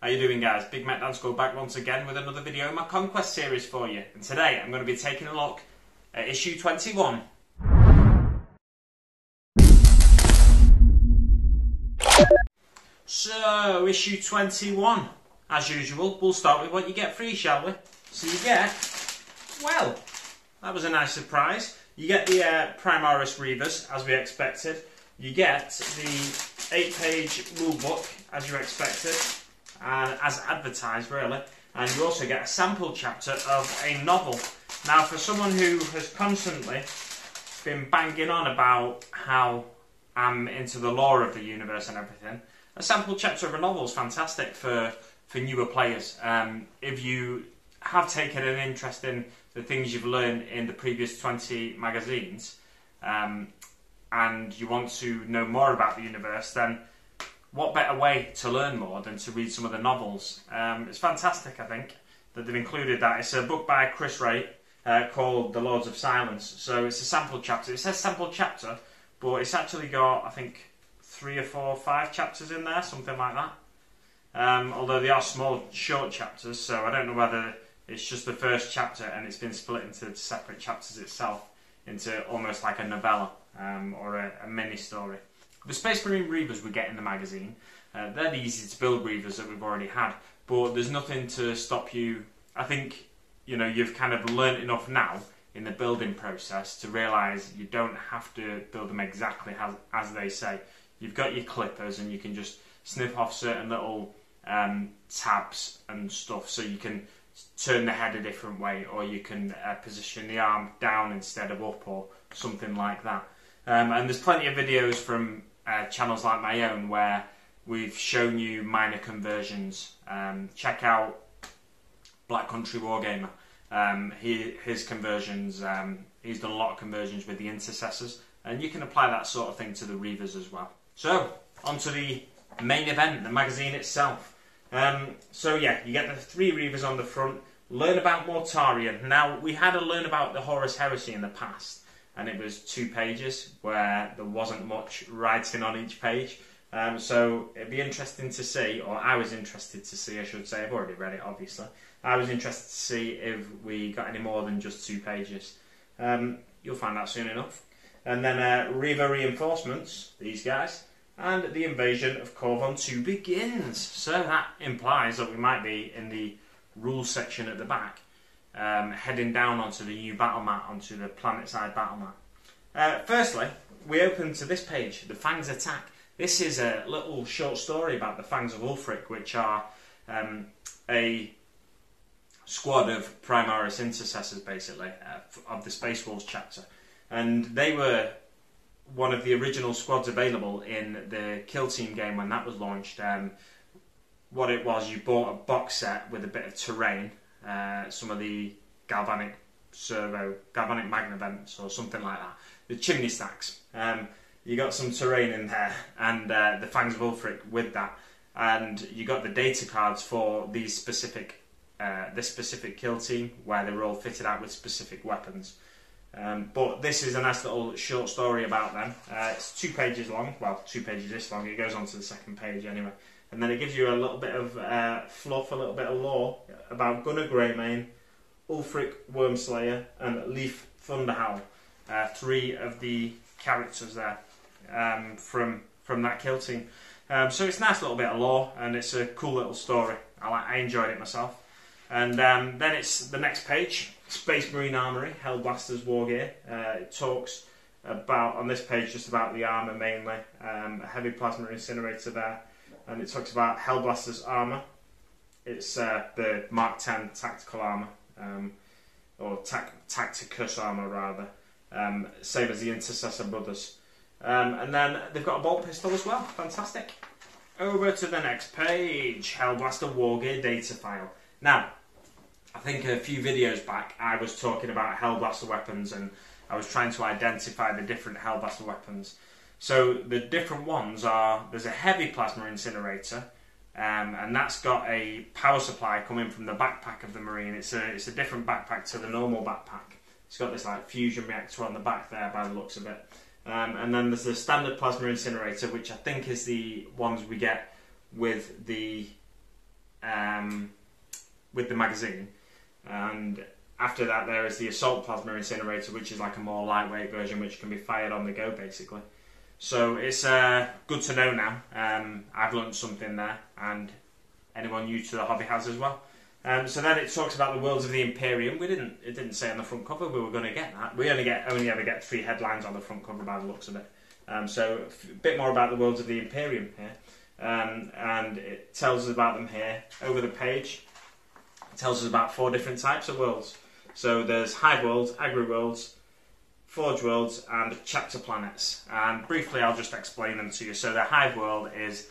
How you doing, guys? Big Mac Dance back once again with another video in my Conquest series for you. And today I'm going to be taking a look at issue 21. So, issue 21. As usual, we'll start with what you get free, shall we? So you get, well, that was a nice surprise. You get the Primarch Reavers, as we expected. You get the 8-page rulebook, as you expected, and as advertised, really. And you also get a sample chapter of a novel. Now, for someone who has constantly been banging on about how I'm into the lore of the universe and everything, a sample chapter of a novel is fantastic for newer players. If you have taken an interest in the things you've learned in the previous 20 magazines, and you want to know more about the universe, then what better way to learn more than to read some of the novels? It's fantastic, I think, that they've included that. It's a book by Chris Wright called The Lords of Silence. So it's a sample chapter. It says sample chapter, but it's actually got, I think, 3 or 4 or 5 chapters in there, something like that. Although they are small, short chapters, so I don't know whether it's just the first chapter and it's been split into separate chapters itself, into almost like a novella or a mini-story. The Space Marine Reavers we get in the magazine, they're the easy to build Reavers that we've already had, but there's nothing to stop you. I think, you know, you've kind of learnt enough now in the building process to realise you don't have to build them exactly as they say. You've got your clippers and you can just snip off certain little tabs and stuff, so you can turn the head a different way, or you can position the arm down instead of up, or something like that. And there's plenty of videos from channels like my own where we've shown you minor conversions. Check out Black Country Wargamer. His conversions, he's done a lot of conversions with the intercessors, and you can apply that sort of thing to the Reavers as well. So, on to the main event, the magazine itself. So yeah, you get the 3 Reavers on the front. Learn about Mortarion. Now, we had a learn about the Horus Heresy in the past, and it was 2 pages where there wasn't much writing on each page. So it'd be interesting to see, or I was interested to see, I should say. I've already read it, obviously. I was interested to see if we got any more than just 2 pages. You'll find out soon enough. And then Reaver reinforcements, these guys. And the invasion of Corvon 2 begins. So that implies that we might be in the rules section at the back, heading down onto the new battle mat, onto the planet-side battle mat. Firstly, we open to this page, the Fangs Attack. This is a little short story about the Fangs of Ulfric, which are a squad of Primaris intercessors, basically, of the Space Wolves chapter. And they were one of the original squads available in the Kill Team game when that was launched. What it was, you bought a box set with a bit of terrain, some of the galvanic magnevents or something like that, the chimney stacks. You got some terrain in there, and the Fangs of Ulfric with that, and you got the data cards for these specific, this specific kill team, where they were all fitted out with specific weapons. But this is a nice little short story about them. It's 2 pages long, well, 2 pages this long. It goes on to the 2nd page anyway, and then it gives you a little bit of fluff, a little bit of lore about Gunnar Greymane, Ulfric Wormslayer, and Leif Thunderhowl. 3 of the characters there from that kill team. So it's a nice little bit of lore, and it's a cool little story. I enjoyed it myself. And then it's the next page, Space Marine Armory, Hellblaster's Wargear. It talks about, on this page, just about the armour mainly. A heavy plasma incinerator there. And it talks about Hellblaster's armour. It's the Mark X tactical armour, or Tacticus armour rather. Same as the Intercessor Brothers. And then they've got a bolt pistol as well. Fantastic. Over to the next page, Hellblaster Wargear data file. Now, I think a few videos back I was talking about Hellblaster weapons, and I was trying to identify the different Hellblaster weapons. So the different ones are, there's a heavy plasma incinerator, and that's got a power supply coming from the backpack of the Marine. It's a different backpack to the normal backpack. It's got this like fusion reactor on the back there by the looks of it. And then there's the standard plasma incinerator, which I think is the ones we get with the with the magazine, and after that there is the assault plasma incinerator, which is like a more lightweight version which can be fired on the go basically. So it's good to know now. I've learned something there, and anyone new to the hobby has as well. So then it talks about the worlds of the Imperium. It didn't say on the front cover we were going to get that. We only ever get 3 headlines on the front cover by the looks of it. So a bit more about the worlds of the Imperium here. And it tells us about them here over the page. It tells us about 4 different types of worlds. So there's hive worlds, agri worlds, forge worlds, and chapter planets. And briefly I'll just explain them to you. So the hive world is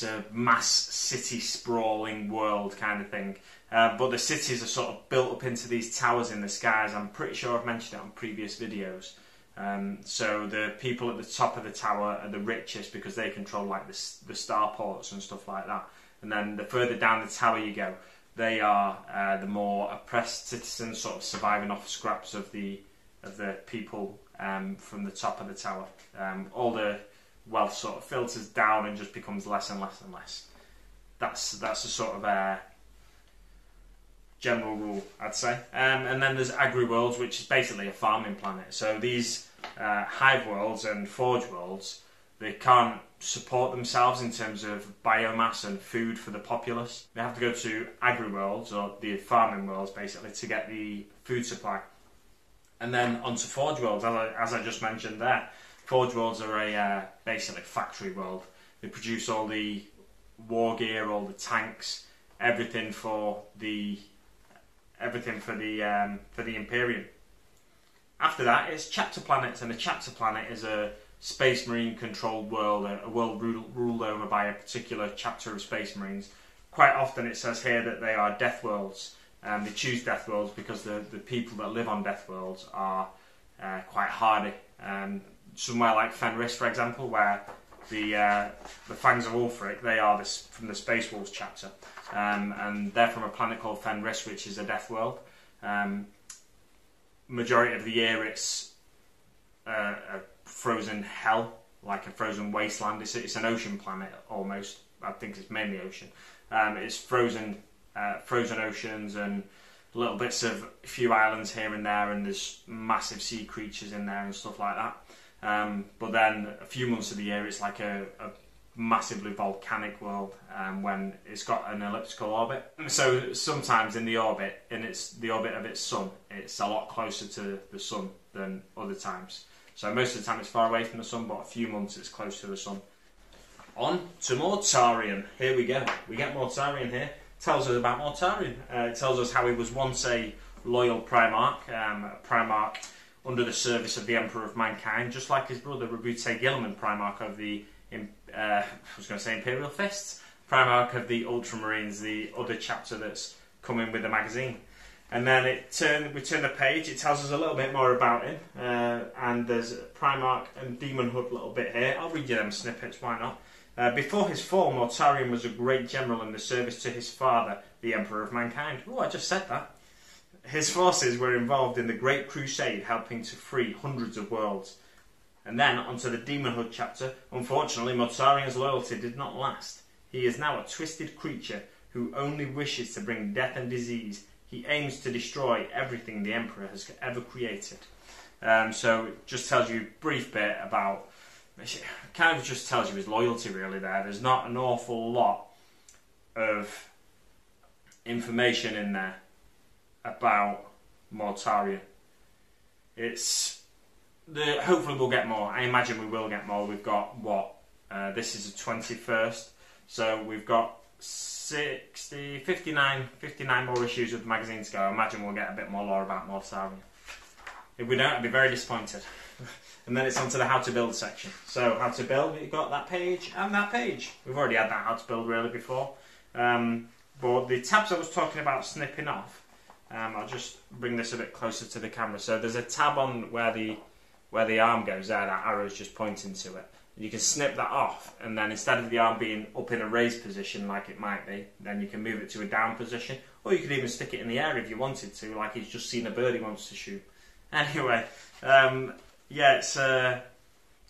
a mass city sprawling world kind of thing. But the cities are sort of built up into these towers in the skies. I'm pretty sure I've mentioned it on previous videos. So the people at the top of the tower are the richest because they control like the starports and stuff like that. And then the further down the tower you go, they are the more oppressed citizens, sort of surviving off scraps of the people from the top of the tower. All the wealth sort of filters down and just becomes less and less and less. That's a sort of general rule, I'd say. And then there's agri worlds, which is basically a farming planet. So these hive worlds and forge worlds, they can't support themselves in terms of biomass and food for the populace. They have to go to agri worlds, or the farming worlds basically, to get the food supply. And then onto forge worlds, as I just mentioned there. Forge worlds are a basically factory world. They produce all the war gear, all the tanks, everything for the Imperium. After that, it's chapter planets, and a chapter planet is a space marine controlled world, a world ruled over by a particular chapter of space marines. Quite often it says here that they are death worlds. They choose death worlds because the people that live on death worlds are quite hardy. Somewhere like Fenris, for example, where the Fangs of Ulfric, they are from the Space Wolves chapter, and they're from a planet called Fenris, which is a death world. Majority of the year it's a frozen hell, like a frozen wasteland. It's an ocean planet almost. I think it's mainly ocean. It's frozen oceans and little bits of a few islands here and there, and there's massive sea creatures in there and stuff like that. But then a few months of the year it's like a massively volcanic world, when it's got an elliptical orbit. So sometimes in the orbit of its sun, it's a lot closer to the sun than other times. So most of the time it's far away from the sun, but a few months it's close to the sun. On to Mortarion. Here we go. We get Mortarion here. Tells us about Mortarion. It tells us how he was once a loyal Primarch, under the service of the Emperor of Mankind, just like his brother Rabute Gilliman, Primarch of the Imperial Fists, Primarch of the Ultramarines, the other chapter that's coming with the magazine. And then we turn the page, it tells us a little bit more about him, and there's Primarch and Demon Hood a little bit here. I'll read you them snippets, why not? Before his fall, Mortarion was a great general in the service to his father, the Emperor of Mankind. Oh, I just said that. His forces were involved in the Great Crusade, helping to free hundreds of worlds. And then, onto the Demon Hood chapter. Unfortunately, Mortarion's loyalty did not last. He is now a twisted creature who only wishes to bring death and disease. He aims to destroy everything the Emperor has ever created. So it just tells you a brief bit about... It kind of just tells you his loyalty really there. There's not an awful lot of information in there about Mortarion. Hopefully we'll get more. I imagine we will get more. We've got this is the 21st, so we've got 59 more issues of the magazine to go. I imagine we'll get a bit more lore about Mortarion. If we don't, I'd be very disappointed. And then it's on to the how to build section. So how to build, we've got that page and that page. We've already had that how to build really before. But the tabs I was talking about snipping off, I'll just bring this a bit closer to the camera. So there's a tab on where the arm goes there, that arrow's just pointing to it. You can snip that off, and then instead of the arm being up in a raised position like it might be, then you can move it to a down position, or you could even stick it in the air if you wanted to, like he's just seen a bird he wants to shoot. Anyway, yeah, it's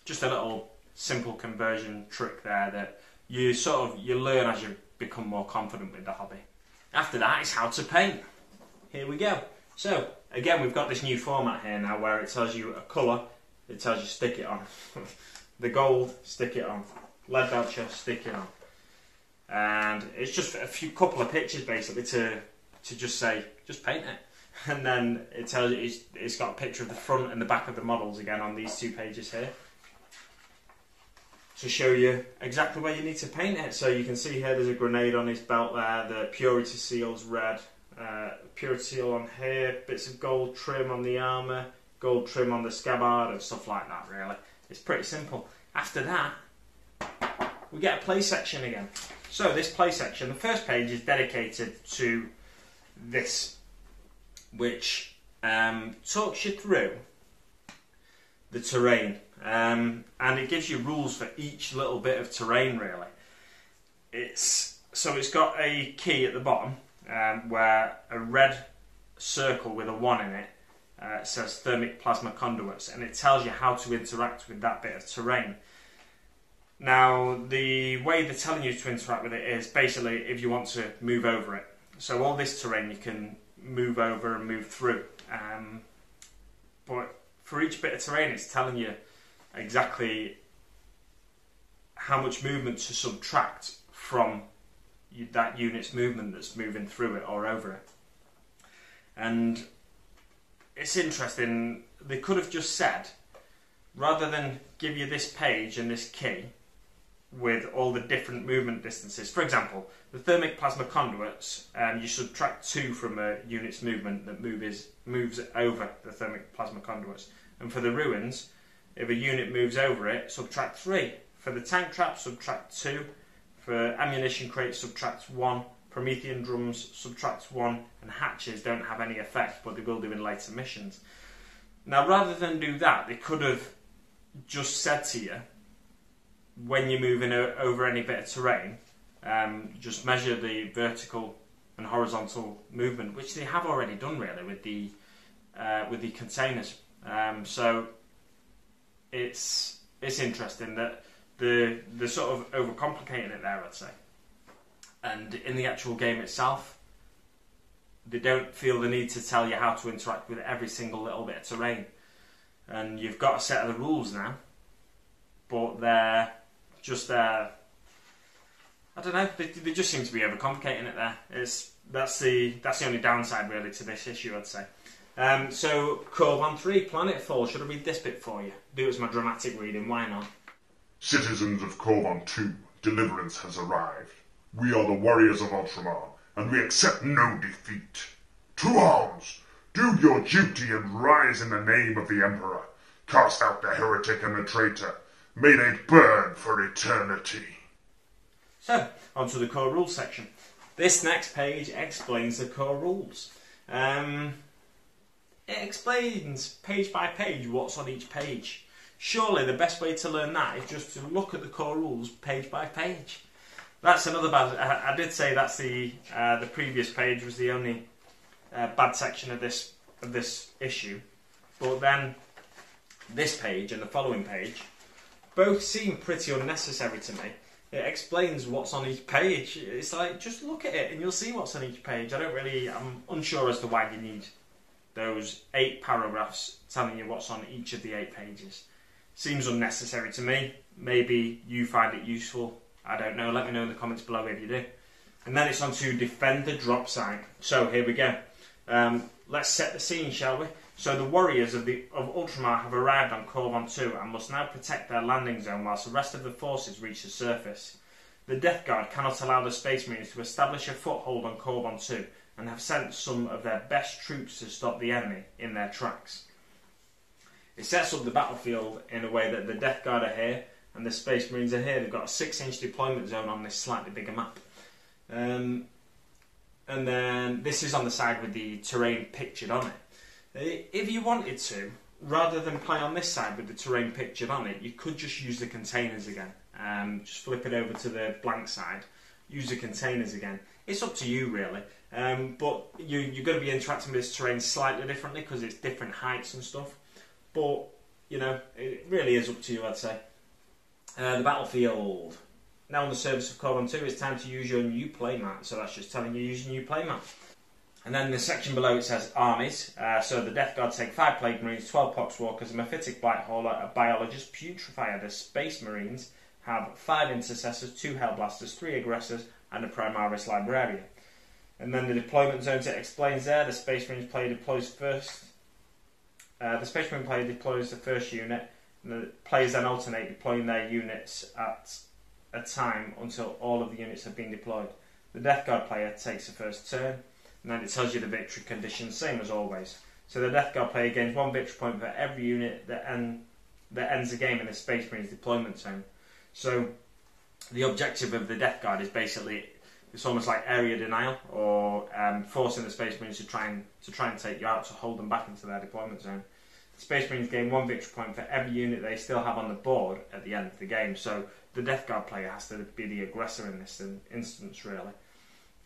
just a little simple conversion trick there that you learn as you're become more confident with the hobby. After that is how to paint. Here we go. So again, we've got this new format here now where it tells you a colour, it tells you stick it on. The gold, stick it on. Lead belcher, stick it on. And it's just a couple of pictures basically to just say, just paint it. And then it tells you, it's got a picture of the front and the back of the models again on these 2 pages here, to show you exactly where you need to paint it. So you can see here there's a grenade on his belt there, the purity seal's red, purity seal on here, bits of gold trim on the armour, gold trim on the scabbard and stuff like that really. It's pretty simple. After that, we get a play section again. So this play section, the first page is dedicated to this, which talks you through the terrain. And it gives you rules for each little bit of terrain really. It's got a key at the bottom where a red circle with a 1 in it says thermic plasma conduits, and it tells you how to interact with that bit of terrain. Now the way they're telling you to interact with it is basically if you want to move over it. So all this terrain you can move over and move through, but for each bit of terrain it's telling you exactly how much movement to subtract from that unit's movement that's moving through it or over it. And it's interesting, they could have just said, rather than give you this page and this key with all the different movement distances, for example, the thermic plasma conduits, you subtract 2 from a unit's movement that moves over the thermic plasma conduits. And for the ruins, if a unit moves over it, subtract 3. For the tank trap, subtract 2. For ammunition crates, subtract 1. Promethean drums, subtract 1. And hatches don't have any effect, but they will do in later missions. Now, rather than do that, they could have just said to you, when you're moving over any bit of terrain, just measure the vertical and horizontal movement, which they have already done really with the containers. So it's interesting that they're sort of overcomplicating it there, I'd say. And in the actual game itself, they don't feel the need to tell you how to interact with every single little bit of terrain. And you've got a set of the rules now, but they're just I don't know. They just seem to be overcomplicating it there. That's the only downside really to this issue, I'd say. So Corvan 3, Planetfall. Should I read this bit for you? Do it as my dramatic reading. Why not? Citizens of Corvan 2, deliverance has arrived. We are the warriors of Ultramar, and we accept no defeat. To arms! Do your duty and rise in the name of the Emperor. Cast out the heretic and the traitor. May they burn for eternity. So, on to the core rules section. This next page explains the core rules. It explains page by page what's on each page. Surely the best way to learn that is just to look at the core rules page by page. That's another bad... I did say that's the previous page was the only bad section of this issue, but then this page and the following page both seem pretty unnecessary to me. It explains what's on each page. It's like, just look at it and you'll see what's on each page. I'm unsure as to why you need those 8 paragraphs telling you what's on each of the 8 pages. Seems unnecessary to me. Maybe you find it useful. I don't know. Let me know in the comments below if you do. And then it's on to defend the drop site. So here we go. Let's set the scene, shall we? So the warriors of Ultramar have arrived on Corvan 2 and must now protect their landing zone whilst the rest of the forces reach the surface. The Death Guard cannot allow the Space Marines to establish a foothold on Corvan 2 and have sent some of their best troops to stop the enemy in their tracks. It sets up the battlefield in a way that the Death Guard are here and the Space Marines are here. They've got a 6-inch deployment zone on this slightly bigger map. And then this is on the side with the terrain pictured on it. If you wanted to, rather than play on this side with the terrain pictured on it, you could just use the containers again. Just flip it over to the blank side, use the containers again. It's up to you really, but you're going to be interacting with this terrain slightly differently because it's different heights and stuff. But, you know, it really is up to you, I'd say. The battlefield. Now on the surface of Corvan 2, it's time to use your new playmat. So that's just telling you to use your new playmat. And then in the section below it says armies. So the Death Guard take 5 Plague Marines, 12 Poxwalkers, a Mephitic Blighthauler, a Biologist, Putrefier. The Space Marines have 5 Intercessors, 2 Hellblasters, 3 Aggressors, and a Primarch Librarian. And then the deployment zones, it explains there, the Space Marines player deploys first. The Space Marine player deploys the first unit, and the players then alternate deploying their units at a time until all of the units have been deployed. The Death Guard player takes the first turn, and then it tells you the victory conditions, same as always. So the Death Guard player gains 1 victory point for every unit that ends the game in the Space Marines deployment zone. So the objective of the Death Guard is basically, it's almost like area denial, or forcing the Space Marines to try and take you out, to hold them back into their deployment zone. The Space Marines gain 1 victory point for every unit they still have on the board at the end of the game. So the Death Guard player has to be the aggressor in this instance, really.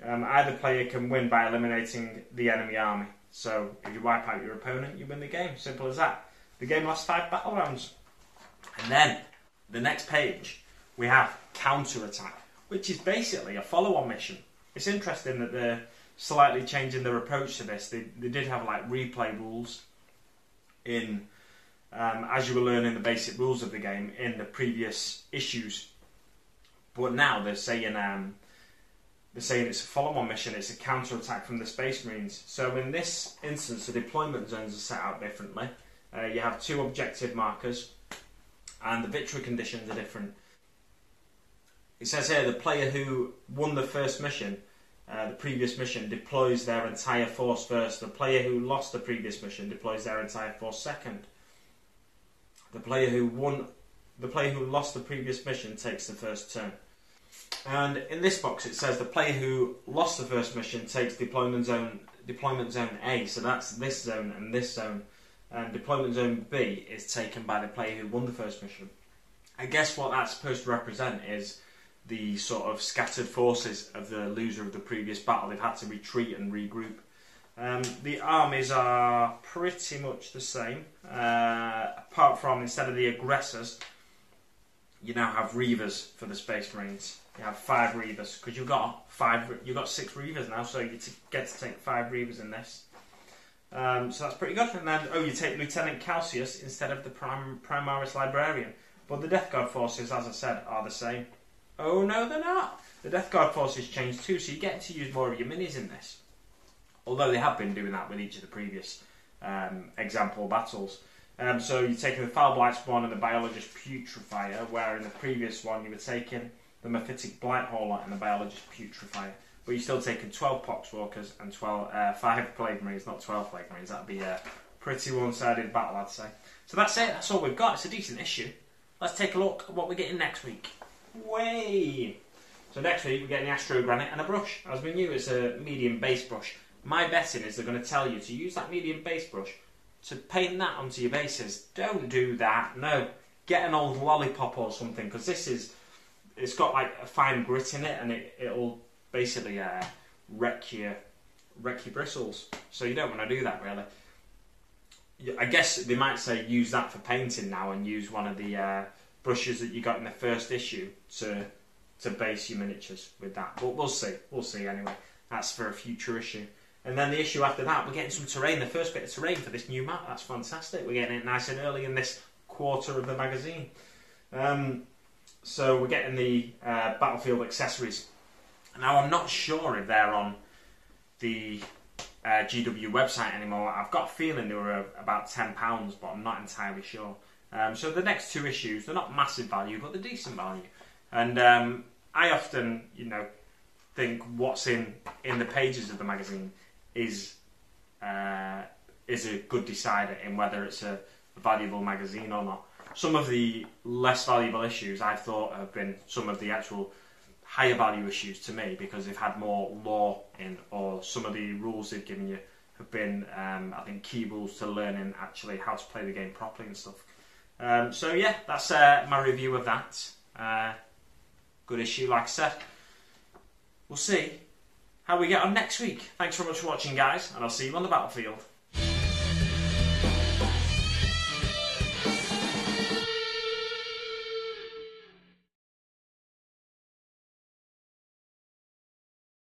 Either player can win by eliminating the enemy army. So if you wipe out your opponent, you win the game. Simple as that. The game lasts 5 battle rounds. And then, the next page, we have Counter-Attack, which is basically a follow-on mission. It's interesting that they're slightly changing their approach to this. They did have like replay rules in as you were learning the basic rules of the game in the previous issues, but now they're saying it's a follow-on mission. It's a counter-attack from the Space Marines. So in this instance, the deployment zones are set out differently. You have 2 objective markers, and the victory conditions are different. It says here the player who won the first mission, the previous mission, deploys their entire force first. The player who lost the previous mission deploys their entire force second. The player who lost the previous mission takes the first turn. And in this box it says the player who lost the first mission takes deployment zone A, so that's this zone and this zone. And deployment zone B is taken by the player who won the first mission. I guess what that's supposed to represent is the sort of scattered forces of the loser of the previous battle. They've had to retreat and regroup. The armies are pretty much the same, apart from, instead of the aggressors, you now have Reavers for the Space Marines. You have 5 Reavers, because you've got 6 Reavers now, so you get to take 5 Reavers in this. So that's pretty good. And then, you take Lieutenant Calcius instead of the Primarch Librarian. But the Death Guard forces, as I said, are the same. Oh no, they're not! The Death Guard forces changed too, so you get to use more of your minis in this. Although they have been doing that with each of the previous example battles. So you're taking the Foul Blightspawn and the Biologist Putrefier, where in the previous one you were taking the Mephitic Blighthauler and the Biologist Putrefier. But you're still taking 12 Poxwalkers and 5 Plague Marines, not 12 Plague Marines. That'd be a pretty one-sided battle, I'd say. So that's it, that's all we've got. It's a decent issue. Let's take a look at what we're getting next week. Way! So next week we're getting the Astro Granite and a brush. As we knew, it's a medium base brush. My betting is they're going to tell you to use that medium base brush to paint that onto your bases. Don't do that, no. Get an old lollipop or something, because it's got like a fine grit in it, and it'll basically wreck your bristles. So you don't want to do that, really. I guess they might say use that for painting now, and use one of the brushes that you got in the first issue to base your miniatures with that. But we'll see anyway. That's for a future issue. And then the issue after that, we're getting some terrain, the first bit of terrain for this new map. That's fantastic. We're getting it nice and early in this quarter of the magazine. So we're getting the battlefield accessories. Now I'm not sure if they're on the GW website anymore. I've got a feeling they were about £10, but I'm not entirely sure. So the next 2 issues, they're not massive value, but they're decent value. And I often, think what's in the pages of the magazine is a good decider in whether it's a valuable magazine or not. Some of the less valuable issues I thought have been some of the actual higher value issues to me, because they've had more lore in, or some of the rules they've given you have been, I think, key rules to learning actually how to play the game properly and stuff. So yeah, that's my review of that. Good issue, like I said. We'll see how we get on next week. Thanks very much for watching, guys, and I'll see you on the battlefield.